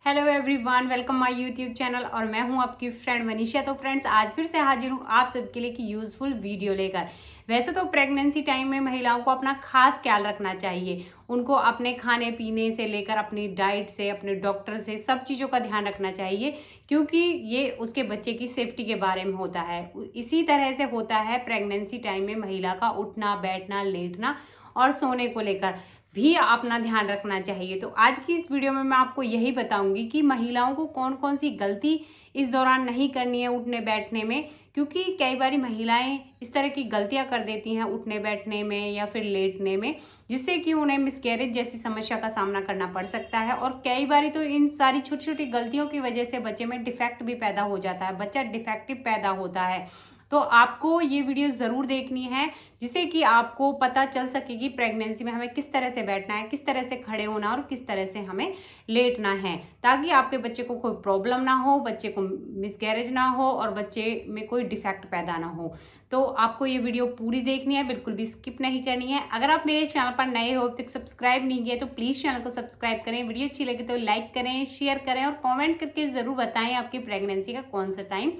Hello everyone, welcome my YouTube channel और मैं हूं आपकी फ्रेंड मनीषा। तो फ्रेंड्स, आज फिर से हाजिर हूं आप सबके लिए की यूजफुल वीडियो लेकर। वैसे तो प्रेगनेंसी टाइम में महिलाओं को अपना खास ख्याल रखना चाहिए। उनको अपने खाने पीने से लेकर अपनी डाइट से, अपने डॉक्टर से, सब चीज़ों का ध्यान रखना चाहिए, क्योंकि ये उसके बच्चे की सेफ्टी के बारे में होता है। इसी तरह से होता है प्रेगनेंसी टाइम में महिला का उठना, बैठना, लेटना और सोने को लेकर भी अपना ध्यान रखना चाहिए। तो आज की इस वीडियो में मैं आपको यही बताऊंगी कि महिलाओं को कौन कौन सी गलती इस दौरान नहीं करनी है उठने बैठने में, क्योंकि कई बार महिलाएं इस तरह की गलतियां कर देती हैं उठने बैठने में या फिर लेटने में, जिससे कि उन्हें मिसकैरेज जैसी समस्या का सामना करना पड़ सकता है। और कई बार तो इन सारी छोटी छोटी गलतियों की वजह से बच्चे में डिफेक्ट भी पैदा हो जाता है, बच्चा डिफेक्टिव पैदा होता है। तो आपको ये वीडियो ज़रूर देखनी है, जिससे कि आपको पता चल सके कि प्रेगनेंसी में हमें किस तरह से बैठना है, किस तरह से खड़े होना और किस तरह से हमें लेटना है, ताकि आपके बच्चे को कोई प्रॉब्लम ना हो, बच्चे को मिसकैरेज ना हो और बच्चे में कोई डिफेक्ट पैदा ना हो। तो आपको ये वीडियो पूरी देखनी है, बिल्कुल भी स्किप नहीं करनी है। अगर आप मेरे चैनल पर नए हो, अब तक सब्सक्राइब नहीं किया तो प्लीज़ चैनल को सब्सक्राइब करें। वीडियो अच्छी लगे तो लाइक करें, शेयर करें और कॉमेंट करके ज़रूर बताएं आपकी प्रेगनेंसी का कौन सा टाइम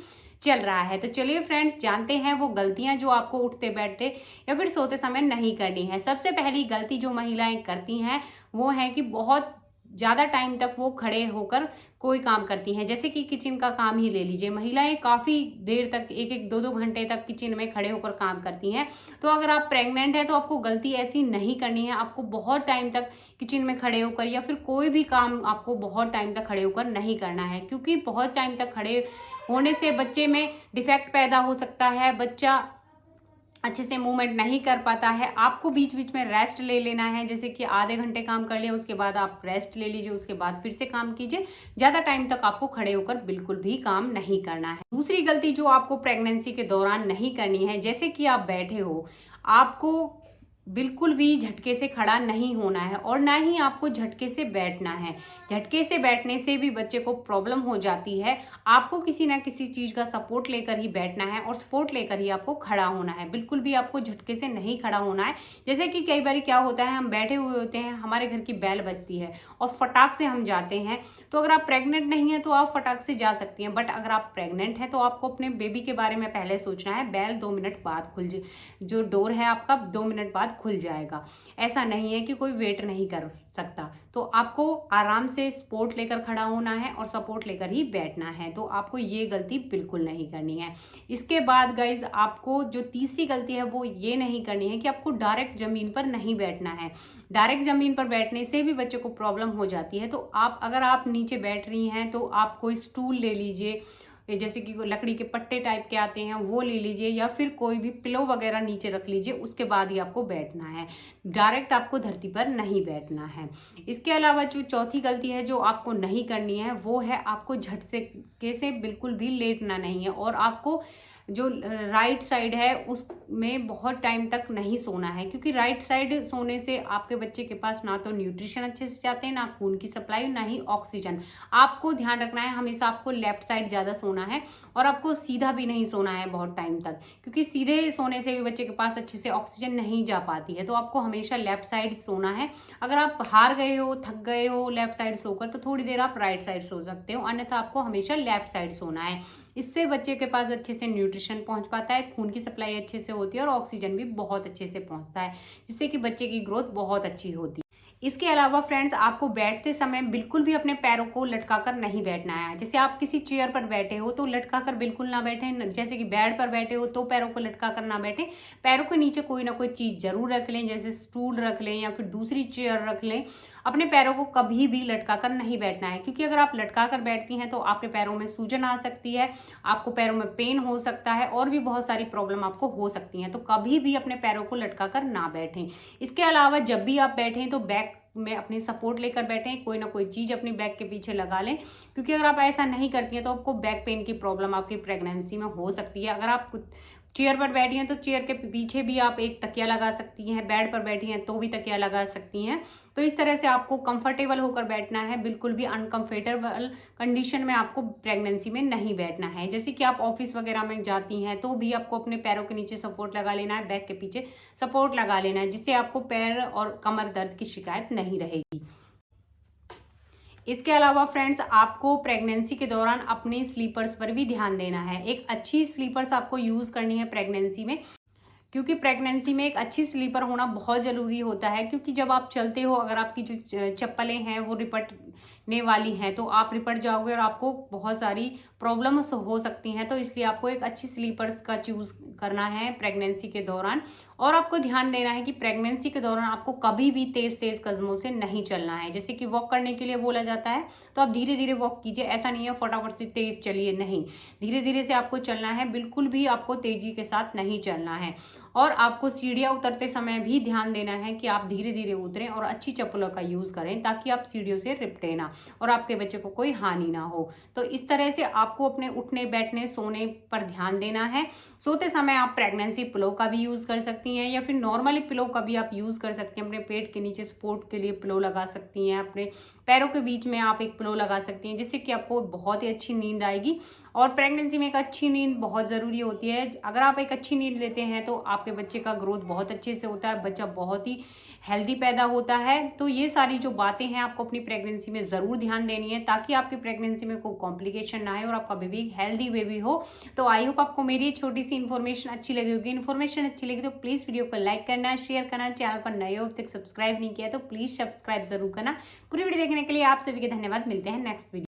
चल रहा है। तो चलिए फ्रेंड्स, जानते हैं वो गलतियां जो आपको उठते बैठते या फिर सोते समय नहीं करनी है। सबसे पहली गलती जो महिलाएं करती हैं वो है कि बहुत ज़्यादा टाइम तक वो खड़े होकर कोई काम करती हैं। जैसे कि किचन का काम ही ले लीजिए, महिलाएं काफ़ी देर तक, एक एक दो दो घंटे तक किचन में खड़े होकर काम करती हैं। तो अगर आप प्रेग्नेंट हैं तो आपको गलती ऐसी नहीं करनी है। आपको बहुत टाइम तक किचन में खड़े होकर या फिर कोई भी काम आपको बहुत टाइम तक खड़े होकर नहीं करना है, क्योंकि बहुत टाइम तक खड़े होने से बच्चे में डिफेक्ट पैदा हो सकता है, बच्चा अच्छे से मूवमेंट नहीं कर पाता है। आपको बीच बीच में रेस्ट ले लेना है, जैसे कि आधे घंटे काम कर लिया, उसके बाद आप रेस्ट ले लीजिए, उसके बाद फिर से काम कीजिए। ज़्यादा टाइम तक आपको खड़े होकर बिल्कुल भी काम नहीं करना है। दूसरी गलती जो आपको प्रेगनेंसी के दौरान नहीं करनी है, जैसे कि आप बैठे हो, आपको बिल्कुल भी झटके से खड़ा नहीं होना है और ना ही आपको झटके से बैठना है। झटके से बैठने से भी बच्चे को प्रॉब्लम हो जाती है। आपको किसी ना किसी चीज़ का सपोर्ट लेकर ही बैठना है और सपोर्ट लेकर ही आपको खड़ा होना है। बिल्कुल भी आपको झटके से नहीं खड़ा होना है। जैसे कि कई बार क्या होता है, हम बैठे हुए होते हैं, हमारे घर की बेल बजती है और फटाक से हम जाते हैं। तो अगर आप प्रेग्नेंट नहीं हैं तो आप फटाक से जा सकती हैं, बट अगर आप प्रेग्नेंट हैं तो आपको अपने बेबी के बारे में पहले सोचना है। बेल 2 मिनट बाद खुल जो डोर है आपका 2 मिनट बाद खुल जाएगा। ऐसा नहीं है कि कोई वेट नहीं कर सकता। तो आपको आराम से सपोर्ट लेकर खड़ा होना है और सपोर्ट लेकर ही बैठना है। तो आपको ये गलती बिल्कुल नहीं करनी है। इसके बाद गाइज, आपको जो तीसरी गलती है वो ये नहीं करनी है कि आपको डायरेक्ट ज़मीन पर नहीं बैठना है। डायरेक्ट ज़मीन पर बैठने से भी बच्चे को प्रॉब्लम हो जाती है। तो आप, अगर आप नीचे बैठ रही हैं तो आप कोई स्टूल ले लीजिए, जैसे कि लकड़ी के पट्टे टाइप के आते हैं वो ले लीजिए, या फिर कोई भी पिलो वगैरह नीचे रख लीजिए, उसके बाद ही आपको बैठना है। डायरेक्ट आपको धरती पर नहीं बैठना है। इसके अलावा जो चौथी गलती है जो आपको नहीं करनी है वो है, आपको झटके से बिल्कुल भी लेटना नहीं है और आपको जो राइट साइड है उसमें बहुत टाइम तक नहीं सोना है, क्योंकि राइट साइड सोने से आपके बच्चे के पास ना तो न्यूट्रिशन अच्छे से जाते हैं, ना खून की सप्लाई, ना ही ऑक्सीजन। आपको ध्यान रखना है हमेशा, आपको लेफ्ट साइड ज़्यादा सोना है और आपको सीधा भी नहीं सोना है बहुत टाइम तक, क्योंकि सीधे सोने से भी बच्चे के पास अच्छे से ऑक्सीजन नहीं जा पाती है। तो आपको हमेशा लेफ्ट साइड सोना है। अगर आप हार गए हो, थक गए हो लेफ्ट साइड सोकर, तो थोड़ी देर आप राइट साइड सो सकते हो, अन्यथा आपको हमेशा लेफ्ट साइड सोना है। इससे बच्चे के पास अच्छे से न्यूट्रिशन पहुंच पाता है, खून की सप्लाई अच्छे से होती है और ऑक्सीजन भी बहुत अच्छे से पहुंचता है, जिससे कि बच्चे की ग्रोथ बहुत अच्छी होती है। इसके अलावा फ्रेंड्स, आपको बैठते समय बिल्कुल भी अपने पैरों को लटका कर नहीं बैठना है। जैसे आप किसी चेयर पर बैठे हो तो लटका कर बिल्कुल ना बैठें, जैसे कि बेड पर बैठे हो तो पैरों को लटका कर ना बैठें। पैरों के नीचे कोई ना कोई चीज़ जरूर रख लें, जैसे स्टूल रख लें या फिर दूसरी चेयर रख लें। अपने पैरों को कभी भी लटका कर नहीं बैठना है, क्योंकि अगर आप लटका कर बैठती हैं तो आपके पैरों में सूजन आ सकती है, आपको पैरों में पेन हो सकता है और भी बहुत सारी प्रॉब्लम आपको हो सकती हैं। तो कभी भी अपने पैरों को लटका कर ना बैठें। इसके अलावा जब भी आप बैठें तो बैक में अपनी सपोर्ट लेकर बैठें, कोई ना कोई चीज़ अपनी बैक के पीछे लगा लें, क्योंकि अगर आप ऐसा नहीं करती हैं तो आपको बैक पेन की प्रॉब्लम आपकी प्रेगनेंसी में हो सकती है। अगर आप चेयर पर बैठी हैं तो चेयर के पीछे भी आप एक तकिया लगा सकती हैं, बेड पर बैठी हैं तो भी तकिया लगा सकती हैं। तो इस तरह से आपको कंफर्टेबल होकर बैठना है, बिल्कुल भी अनकंफर्टेबल कंडीशन में आपको प्रेगनेंसी में नहीं बैठना है। जैसे कि आप ऑफिस वगैरह में जाती हैं तो भी आपको अपने पैरों के नीचे सपोर्ट लगा लेना है, बैक के पीछे सपोर्ट लगा लेना है, जिससे आपको पैर और कमर दर्द की शिकायत नहीं रहेगी। इसके अलावा फ्रेंड्स आपको प्रेगनेंसी के दौरान अपने स्लीपर्स पर भी ध्यान देना है। एक अच्छी स्लीपर्स आपको यूज़ करनी है प्रेगनेंसी में, क्योंकि प्रेगनेंसी में एक अच्छी स्लीपर होना बहुत ज़रूरी होता है। क्योंकि जब आप चलते हो, अगर आपकी जो चप्पलें हैं वो रिपटने वाली हैं तो आप रिपट जाओगे और आपको बहुत सारी प्रॉब्लम्स हो सकती हैं। तो इसलिए आपको एक अच्छी स्लीपर्स का चूज़ करना है प्रेगनेंसी के दौरान। और आपको ध्यान देना है कि प्रेगनेंसी के दौरान आपको कभी भी तेज़ तेज़ कदमों से नहीं चलना है। जैसे कि वॉक करने के लिए बोला जाता है तो आप धीरे धीरे वॉक कीजिए, ऐसा नहीं है फटाफट से तेज़ चलिए, नहीं, धीरे धीरे से आपको चलना है, बिल्कुल भी आपको तेज़ी के साथ नहीं चलना है। और आपको सीढ़ियाँ उतरते समय भी ध्यान देना है कि आप धीरे धीरे उतरें और अच्छी चप्पलों का यूज़ करें, ताकि आप सीढ़ियों से रिपटे ना और आपके बच्चे को कोई हानि ना हो। तो इस तरह से आपको अपने उठने बैठने सोने पर ध्यान देना है। सोते समय आप प्रेगनेंसी पिलो का भी यूज़ कर सकती हैं, या फिर नॉर्मली पिलो का भी आप यूज़ कर सकती हैं। अपने पेट के नीचे सपोर्ट के लिए पिलो लगा सकती हैं, अपने पैरों के बीच में आप एक पिलो लगा सकती हैं, जिससे कि आपको बहुत ही अच्छी नींद आएगी। और प्रेगनेंसी में एक अच्छी नींद बहुत ज़रूरी होती है। अगर आप एक अच्छी नींद लेते हैं तो आपके बच्चे का ग्रोथ बहुत अच्छे से होता है, बच्चा बहुत ही हेल्दी पैदा होता है। तो ये सारी जो बातें हैं आपको अपनी प्रेगनेंसी में ज़रूर ध्यान देनी है, ताकि आपकी प्रेगनेंसी में कोई कॉम्प्लिकेशन ना आए और आपका बेबी हेल्दी बेबी हो। तो आई होप आपको मेरी छोटी सी इन्फॉर्मेशन अच्छी लगी होगी। इन्फॉर्मेशन अच्छी लगी तो प्लीज़ वीडियो को लाइक करना, शेयर करना, चैनल पर नए हो अब तक सब्सक्राइब नहीं किया तो प्लीज़ सब्सक्राइब जरूर करना। पूरी वीडियो देखने के लिए आप सभी के धन्यवाद। मिलते हैं नेक्स्ट वीडियो।